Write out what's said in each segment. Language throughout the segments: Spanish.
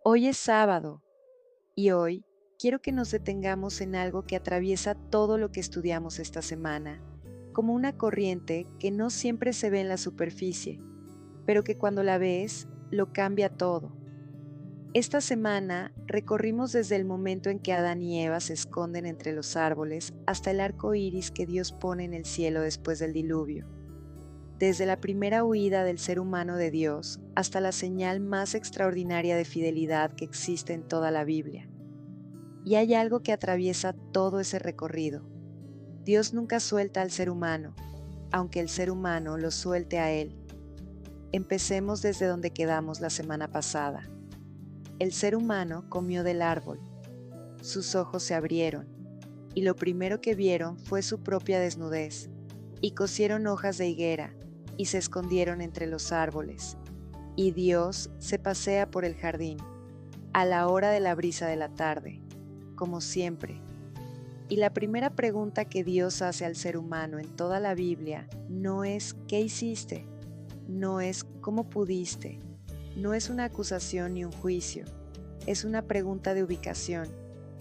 Hoy es sábado y hoy quiero que nos detengamos en algo que atraviesa todo lo que estudiamos esta semana, como una corriente que no siempre se ve en la superficie, pero que cuando la ves lo cambia todo. Esta semana recorrimos desde el momento en que Adán y Eva se esconden entre los árboles hasta el arco iris que Dios pone en el cielo después del diluvio. Desde la primera huida del ser humano de Dios hasta la señal más extraordinaria de fidelidad que existe en toda la Biblia. Y hay algo que atraviesa todo ese recorrido. Dios nunca suelta al ser humano, aunque el ser humano lo suelte a Él. Empecemos desde donde quedamos la semana pasada. El ser humano comió del árbol, sus ojos se abrieron, y lo primero que vieron fue su propia desnudez, y cosieron hojas de higuera, y se escondieron entre los árboles. Y Dios se pasea por el jardín, a la hora de la brisa de la tarde, como siempre. Y la primera pregunta que Dios hace al ser humano en toda la Biblia no es ¿qué hiciste? No es ¿cómo pudiste? No es una acusación ni un juicio, es una pregunta de ubicación.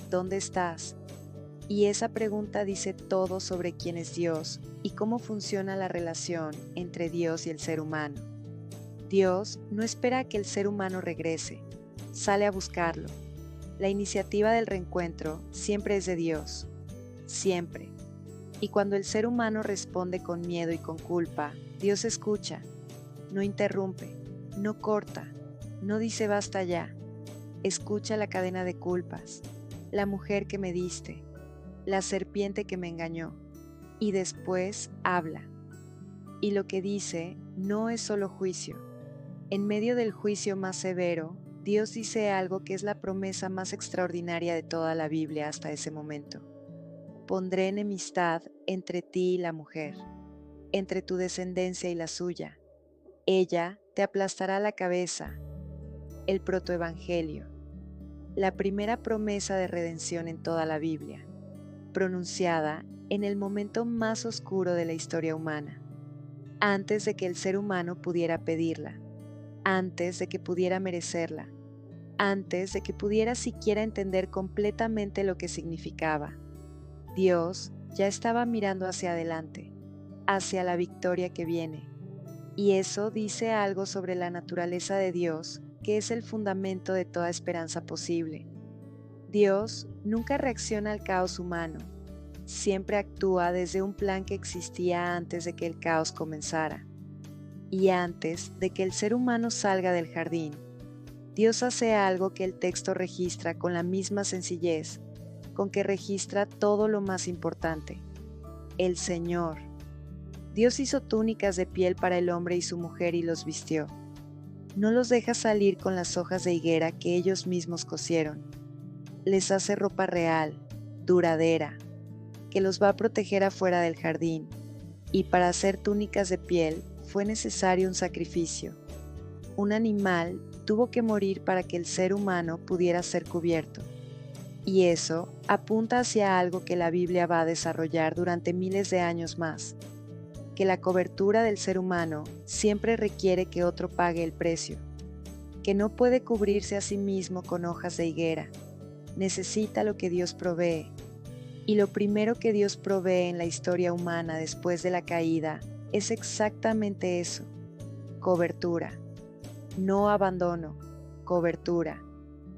¿Dónde estás? Y esa pregunta dice todo sobre quién es Dios y cómo funciona la relación entre Dios y el ser humano. Dios no espera a que el ser humano regrese, sale a buscarlo. La iniciativa del reencuentro siempre es de Dios, siempre. Y cuando el ser humano responde con miedo y con culpa, Dios escucha, no interrumpe, no corta, no dice basta ya. Escucha la cadena de culpas, la mujer que me diste, la serpiente que me engañó, y después habla. Y lo que dice no es solo juicio. En medio del juicio más severo, Dios dice algo que es la promesa más extraordinaria de toda la Biblia hasta ese momento. Pondré enemistad entre ti y la mujer, entre tu descendencia y la suya. Ella te aplastará la cabeza. El protoevangelio, la primera promesa de redención en toda la Biblia, pronunciada en el momento más oscuro de la historia humana, antes de que el ser humano pudiera pedirla, antes de que pudiera merecerla, antes de que pudiera siquiera entender completamente lo que significaba. Dios ya estaba mirando hacia adelante, hacia la victoria que viene, y eso dice algo sobre la naturaleza de Dios, que es el fundamento de toda esperanza posible. Dios nunca reacciona al caos humano, siempre actúa desde un plan que existía antes de que el caos comenzara. Y antes de que el ser humano salga del jardín, Dios hace algo que el texto registra con la misma sencillez con que registra todo lo más importante: el Señor. Dios hizo túnicas de piel para el hombre y su mujer y los vistió. No los deja salir con las hojas de higuera que ellos mismos cosieron. Les hace ropa real, duradera, que los va a proteger afuera del jardín. Y para hacer túnicas de piel fue necesario un sacrificio. Un animal tuvo que morir para que el ser humano pudiera ser cubierto. Y eso apunta hacia algo que la Biblia va a desarrollar durante miles de años más, que la cobertura del ser humano siempre requiere que otro pague el precio, que no puede cubrirse a sí mismo con hojas de higuera, necesita lo que Dios provee. Y lo primero que Dios provee en la historia humana después de la caída es exactamente eso: cobertura. No abandono, cobertura.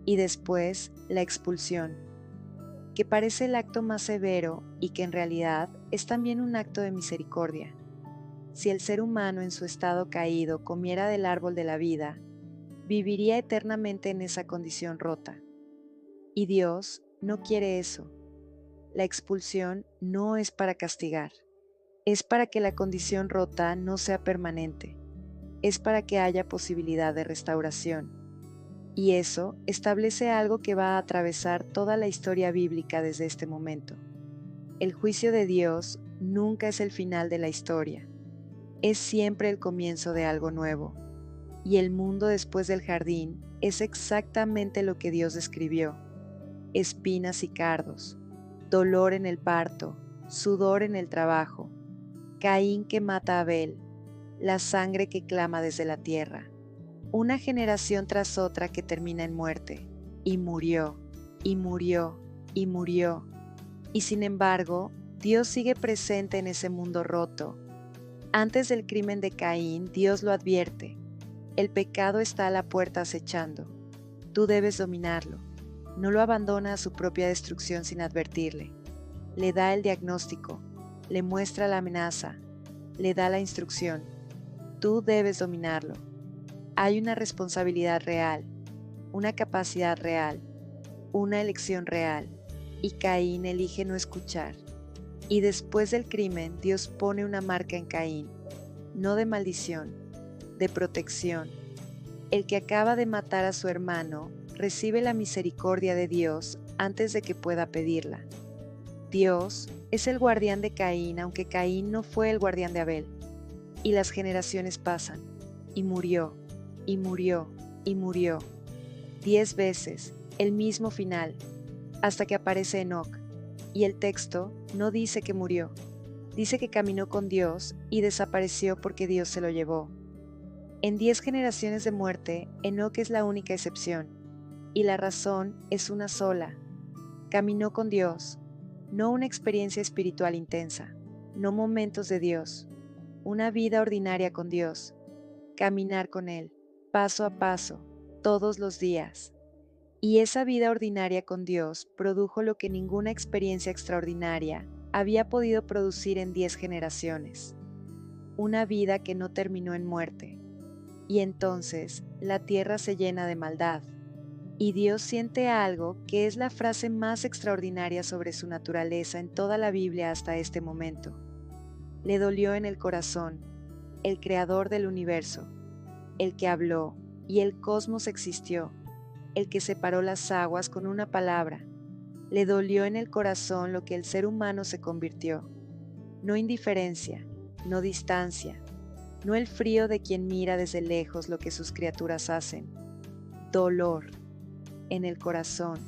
Y después la expulsión, que parece el acto más severo y que en realidad es también un acto de misericordia. Si el ser humano en su estado caído comiera del árbol de la vida, viviría eternamente en esa condición rota. Y Dios no quiere eso. La expulsión no es para castigar, es para que la condición rota no sea permanente, es para que haya posibilidad de restauración. Y eso establece algo que va a atravesar toda la historia bíblica desde este momento. El juicio de Dios nunca es el final de la historia, es siempre el comienzo de algo nuevo. Y el mundo después del jardín es exactamente lo que Dios describió: espinas y cardos, dolor en el parto, sudor en el trabajo, Caín que mata a Abel, la sangre que clama desde la tierra. una generación tras otra que termina en muerte, y murió, y murió, y murió. Y sin embargo, Dios sigue presente en ese mundo roto. Antes del crimen de Caín, Dios lo advierte: el pecado está a la puerta acechando. Tú debes dominarlo. No lo abandona a su propia destrucción sin advertirle. Le da el diagnóstico, le muestra la amenaza, le da la instrucción. Tú debes dominarlo. Hay una responsabilidad real, una capacidad real, una elección real, y Caín elige no escuchar. Y después del crimen, Dios pone una marca en Caín, no de maldición, de protección. El que acaba de matar a su hermano recibe la misericordia de Dios antes de que pueda pedirla. Dios es el guardián de Caín, aunque Caín no fue el guardián de Abel. Y las generaciones pasan, y murió, y murió, y murió. 10 veces, el mismo final, hasta que aparece Enoc. Y el texto no dice que murió, dice que caminó con Dios y desapareció porque Dios se lo llevó. En 10 generaciones de muerte, Enoc es la única excepción, y la razón es una sola: caminó con Dios, no una experiencia espiritual intensa, no momentos de Dios, una vida ordinaria con Dios, caminar con Él, paso a paso, todos los días. Y esa vida ordinaria con Dios produjo lo que ninguna experiencia extraordinaria había podido producir en 10 generaciones: una vida que no terminó en muerte. Y entonces la tierra se llena de maldad, y Dios siente algo que es la frase más extraordinaria sobre su naturaleza en toda la Biblia hasta este momento. Le dolió en el corazón, el creador del universo, el que habló y el cosmos existió, el que separó las aguas con una palabra. Le dolió en el corazón lo que el ser humano se convirtió. No indiferencia, no distancia, no el frío de quien mira desde lejos lo que sus criaturas hacen. Dolor en el corazón.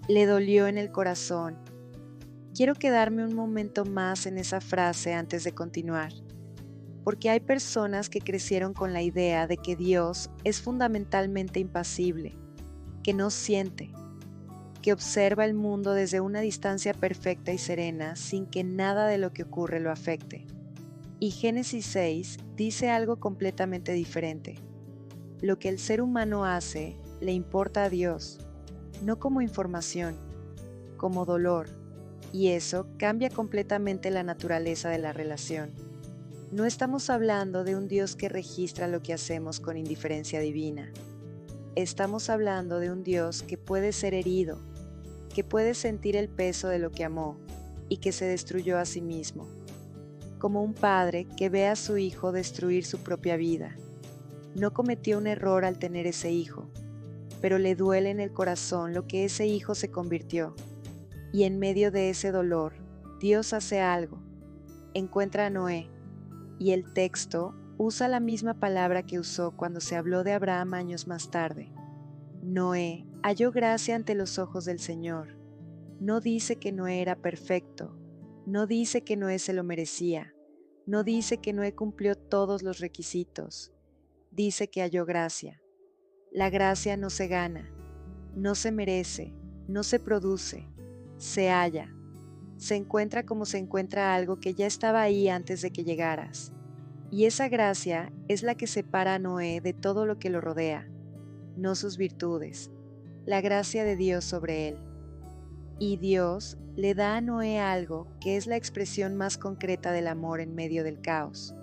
Le dolió en el corazón. Quiero quedarme un momento más en esa frase antes de continuar, porque hay personas que crecieron con la idea de que Dios es fundamentalmente impasible, que no siente, que observa el mundo desde una distancia perfecta y serena sin que nada de lo que ocurre lo afecte. Y Génesis 6 dice algo completamente diferente. Lo que el ser humano hace le importa a Dios, no como información, como dolor, y eso cambia completamente la naturaleza de la relación. No estamos hablando de un Dios que registra lo que hacemos con indiferencia divina. Estamos hablando de un Dios que puede ser herido, que puede sentir el peso de lo que amó y que se destruyó a sí mismo, como un padre que ve a su hijo destruir su propia vida. No cometió un error al tener ese hijo, pero le duele en el corazón lo que ese hijo se convirtió. Y en medio de ese dolor, Dios hace algo. Encuentra a Noé, y el texto usa la misma palabra que usó cuando se habló de Abraham años más tarde. Noé halló gracia ante los ojos del Señor. No dice que Noé era perfecto, no dice que Noé se lo merecía, no dice que Noé cumplió todos los requisitos, dice que halló gracia. La gracia no se gana, no se merece, no se produce, se halla. Se encuentra como se encuentra algo que ya estaba ahí antes de que llegaras. Y esa gracia es la que separa a Noé de todo lo que lo rodea, no sus virtudes, la gracia de Dios sobre él. Y Dios le da a Noé algo que es la expresión más concreta del amor en medio del caos.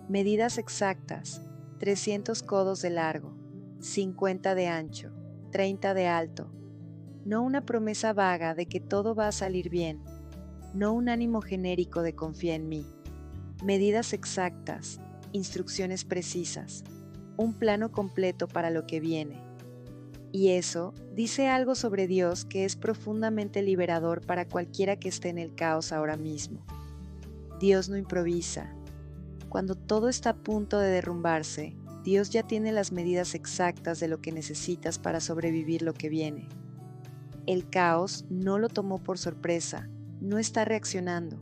Medidas exactas: 300 codos de largo, 50 de ancho, 30 de alto. No una promesa vaga de que todo va a salir bien, no un ánimo genérico de confía en mí. Medidas exactas, instrucciones precisas, un plano completo para lo que viene. Y eso dice algo sobre Dios que es profundamente liberador para cualquiera que esté en el caos ahora mismo. Dios no improvisa. Cuando todo está a punto de derrumbarse, Dios ya tiene las medidas exactas de lo que necesitas para sobrevivir lo que viene. El caos no lo tomó por sorpresa, no está reaccionando.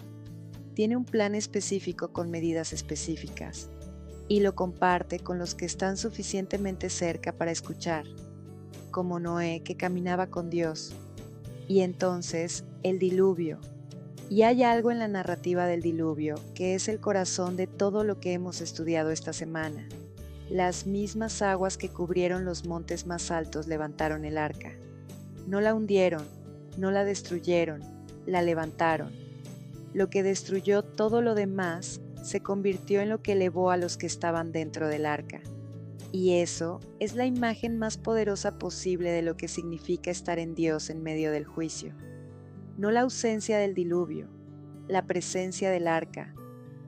Tiene un plan específico con medidas específicas. y lo comparte con los que están suficientemente cerca para escuchar, como Noé que caminaba con Dios. Y entonces el diluvio. Y hay algo en la narrativa del diluvio que es el corazón de todo lo que hemos estudiado esta semana. Las mismas aguas que cubrieron los montes más altos levantaron el arca. No la hundieron, no la destruyeron, la levantaron. Lo que destruyó todo lo demás se convirtió en lo que elevó a los que estaban dentro del arca. Y eso es la imagen más poderosa posible de lo que significa estar en Dios en medio del juicio. No la ausencia del diluvio, la presencia del arca.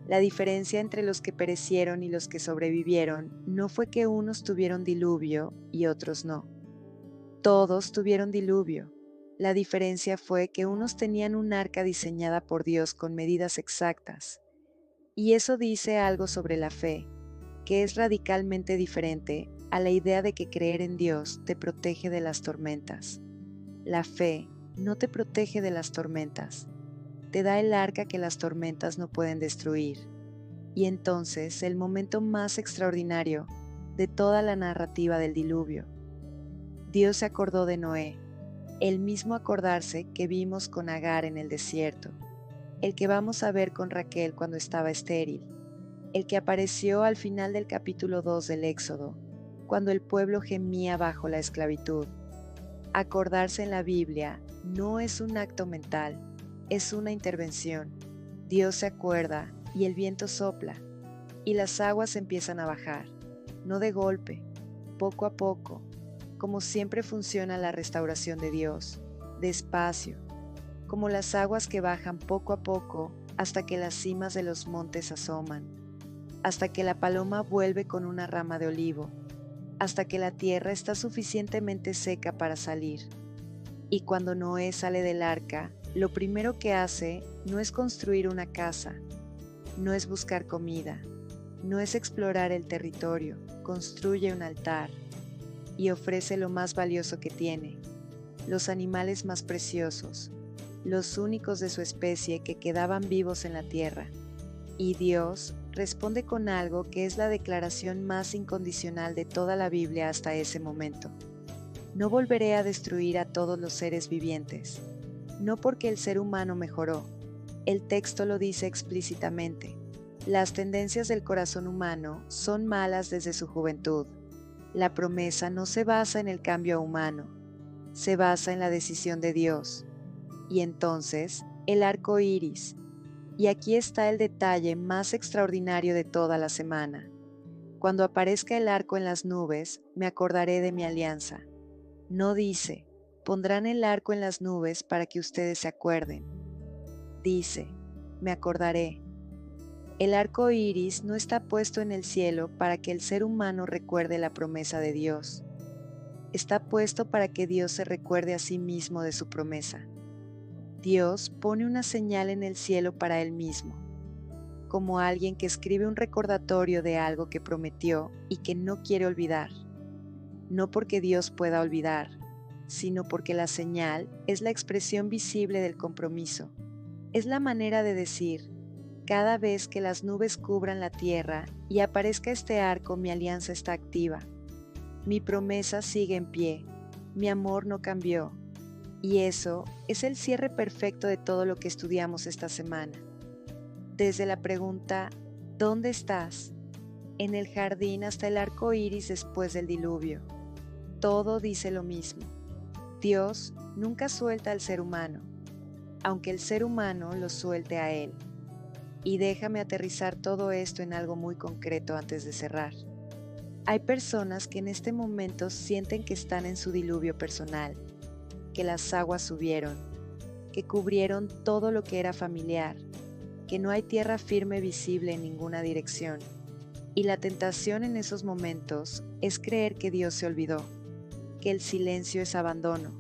La diferencia entre los que perecieron y los que sobrevivieron no fue que unos tuvieron diluvio y otros no. Todos tuvieron diluvio. La diferencia fue que unos tenían un arca diseñada por Dios con medidas exactas. Y eso dice algo sobre la fe, que es radicalmente diferente a la idea de que creer en Dios te protege de las tormentas. La fe no te protege de las tormentas, te da el arca que las tormentas no pueden destruir. Y entonces el momento más extraordinario de toda la narrativa del diluvio. Dios se acordó de Noé, el mismo acordarse que vimos con Agar en el desierto, el que vamos a ver con Raquel cuando estaba estéril, el que apareció al final del capítulo 2 del Éxodo, cuando el pueblo gemía bajo la esclavitud. Acordarse en la Biblia no es un acto mental, es una intervención. Dios se acuerda y el viento sopla, y las aguas empiezan a bajar, no de golpe, poco a poco, como siempre funciona la restauración de Dios, despacio, como las aguas que bajan poco a poco hasta que las cimas de los montes asoman, hasta que la paloma vuelve con una rama de olivo, hasta que la tierra está suficientemente seca para salir. Y cuando Noé sale del arca, lo primero que hace no es construir una casa, no es buscar comida, no es explorar el territorio, construye un altar y ofrece lo más valioso que tiene, los animales más preciosos, los únicos de su especie que quedaban vivos en la tierra. Y Dios responde con algo que es la declaración más incondicional de toda la Biblia hasta ese momento. No volveré a destruir a todos los seres vivientes, no porque el ser humano mejoró. El texto lo dice explícitamente. Las tendencias del corazón humano son malas desde su juventud. La promesa no se basa en el cambio humano, se basa en la decisión de Dios. Y entonces, el arco iris. Y aquí está el detalle más extraordinario de toda la semana. Cuando aparezca el arco en las nubes, me acordaré de mi alianza. No dice, pondrán el arco en las nubes para que ustedes se acuerden. Dice, me acordaré. El arco iris no está puesto en el cielo para que el ser humano recuerde la promesa de Dios. Está puesto para que Dios se recuerde a sí mismo de su promesa. Dios pone una señal en el cielo para Él mismo, como alguien que escribe un recordatorio de algo que prometió y que no quiere olvidar. No porque Dios pueda olvidar, sino porque la señal es la expresión visible del compromiso. Es la manera de decir, cada vez que las nubes cubran la tierra y aparezca este arco, mi alianza está activa. Mi promesa sigue en pie, mi amor no cambió. Y eso es el cierre perfecto de todo lo que estudiamos esta semana. Desde la pregunta, ¿dónde estás?, en el jardín hasta el arco iris después del diluvio. Todo dice lo mismo. Dios nunca suelta al ser humano, aunque el ser humano lo suelte a Él. Y déjame aterrizar todo esto en algo muy concreto antes de cerrar. Hay personas que en este momento sienten que están en su diluvio personal, que las aguas subieron, que cubrieron todo lo que era familiar, que no hay tierra firme visible en ninguna dirección. Y la tentación en esos momentos es creer que Dios se olvidó, que el silencio es abandono,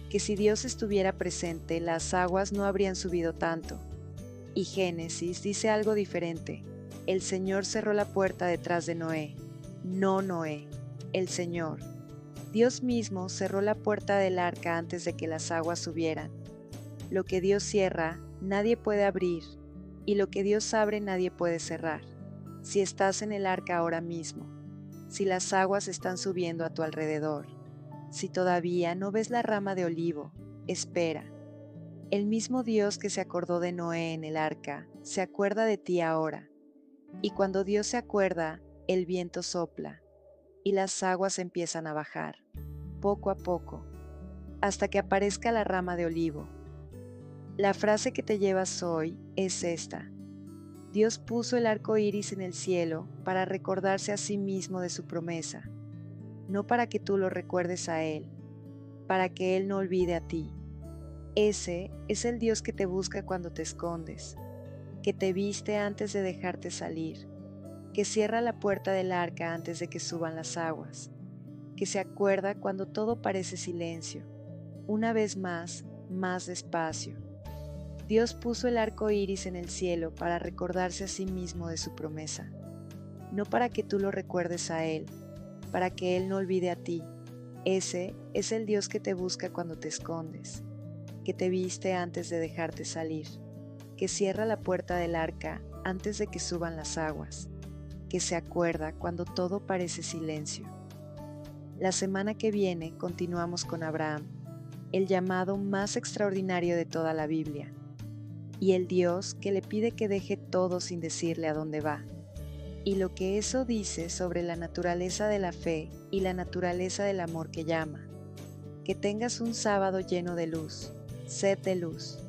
que si Dios estuviera presente, las aguas no habrían subido tanto. Y Génesis dice algo diferente. El Señor cerró la puerta detrás de Noé. No Noé, el Señor. Dios mismo cerró la puerta del arca antes de que las aguas subieran. Lo que Dios cierra, nadie puede abrir, y lo que Dios abre, nadie puede cerrar. si estás en el arca ahora mismo, si las aguas están subiendo a tu alrededor, si todavía no ves la rama de olivo, espera. El mismo Dios que se acordó de Noé en el arca, se acuerda de ti ahora. Y cuando Dios se acuerda, el viento sopla, y las aguas empiezan a bajar, poco a poco, hasta que aparezca la rama de olivo. La frase que te llevas hoy es esta: Dios puso el arco iris en el cielo para recordarse a sí mismo de su promesa, no para que tú lo recuerdes a Él, para que Él no olvide a ti. Ese es el Dios que te busca cuando te escondes, que te viste antes de dejarte salir, que cierra la puerta del arca antes de que suban las aguas, que se acuerda cuando todo parece silencio. Una vez más despacio. Dios puso el arco iris en el cielo para recordarse a sí mismo de su promesa, no para que tú lo recuerdes a Él, para que Él no olvide a ti. Ese es el Dios que te busca cuando te escondes, que te viste antes de dejarte salir, que cierra la puerta del arca antes de que suban las aguas, que se acuerda cuando todo parece silencio. La semana que viene continuamos con Abraham, el llamado más extraordinario de toda la Biblia, y el Dios que le pide que deje todo sin decirle a dónde va, y lo que eso dice sobre la naturaleza de la fe y la naturaleza del amor que llama. Que tengas un sábado lleno de luz, sed de luz.